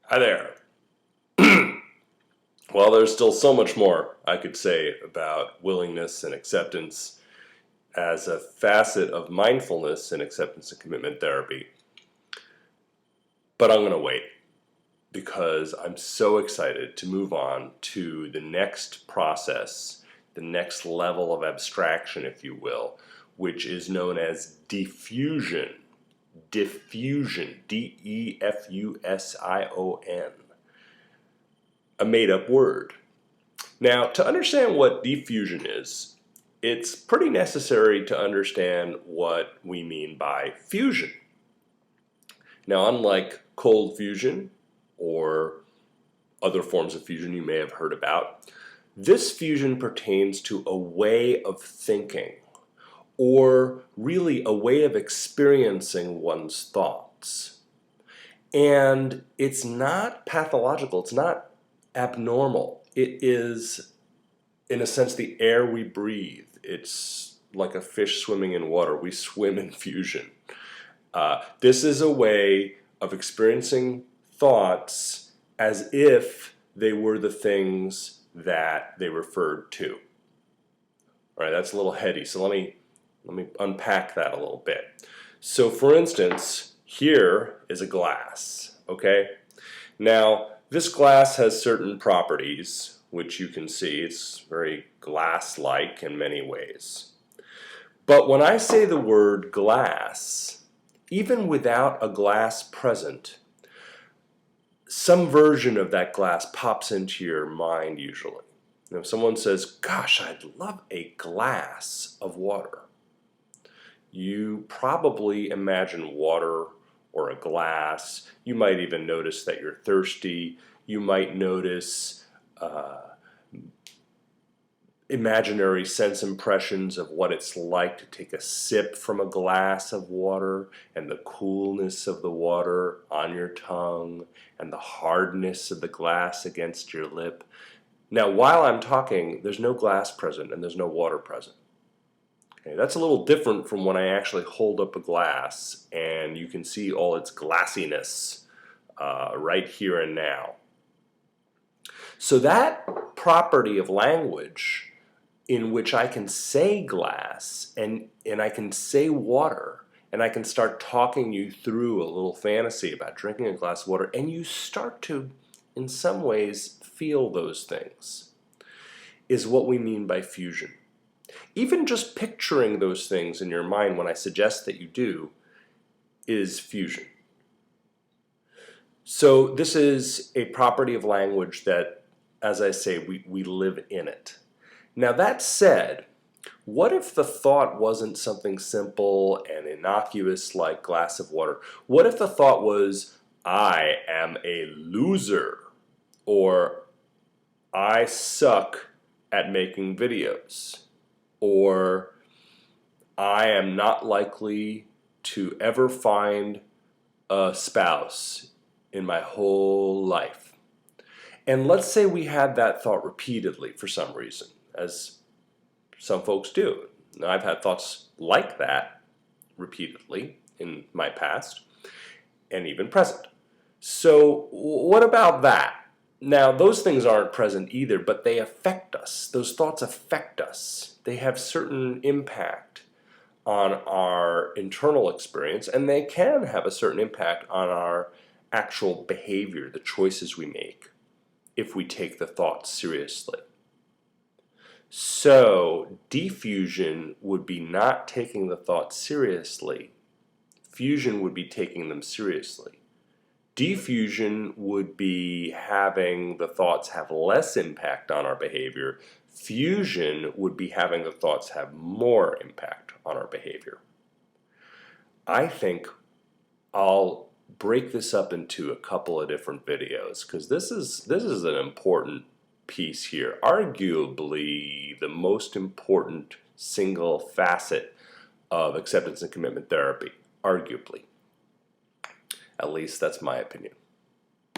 Hi there. Well, there's still so much more I could say about willingness and acceptance as a facet of mindfulness and acceptance and commitment therapy. But I'm going to wait because I'm so excited to move on to the next process, the next level of abstraction, if you will, which is known as defusion. Defusion, D-E-F-U-S-I-O-N. A made-up word. Now, to understand what defusion is, it's pretty necessary to understand what we mean by fusion. Now, unlike cold fusion or other forms of fusion you may have heard about, this fusion pertains to a way of thinking, or really a way of experiencing one's thoughts. And it's not pathological, it's not abnormal. It is, in a sense, the air we breathe. It's like a fish swimming in water. We swim in fusion. This is a way of experiencing thoughts as if they were the things that they referred to. All right, that's a little heady, so let me unpack that a little bit. So for instance, here is a glass, okay? Now, this glass has certain properties, which you can see. It's very glass-like in many ways. But when I say the word glass, even without a glass present, some version of that glass pops into your mind usually. Now, if someone says, gosh, I'd love a glass of water, you probably imagine water or a glass. You might even notice that you're thirsty. You might notice imaginary sense impressions of what it's like to take a sip from a glass of water and the coolness of the water on your tongue and the hardness of the glass against your lip. Now, while I'm talking, there's no glass present and there's no water present. Okay, that's a little different from when I actually hold up a glass and you can see all its glassiness right here and now. So that property of language in which I can say glass and I can say water and I can start talking you through a little fantasy about drinking a glass of water, and you start to, in some ways, feel those things, is what we mean by fusion. Even just picturing those things in your mind when I suggest that you do is fusion. So this is a property of language that, as I say, we live in it. Now that said, what if the thought wasn't something simple and innocuous like glass of water? What if the thought was, I am a loser, or I suck at making videos, or I am not likely to ever find a spouse in my whole life? And let's say we had that thought repeatedly for some reason, as some folks do. Now, I've had thoughts like that repeatedly in my past and even present. So what about that? Now, those things aren't present either, but they affect us. Those thoughts affect us. They have certain impact on our internal experience, and they can have a certain impact on our actual behavior, the choices we make, if we take the thoughts seriously. So, defusion would be not taking the thoughts seriously. Fusion would be taking them seriously. Defusion would be having the thoughts have less impact on our behavior. Fusion would be having the thoughts have more impact on our behavior. I think I'll break this up into a couple of different videos because this is an important piece here. Arguably the most important single facet of acceptance and commitment therapy. Arguably. At least that's my opinion.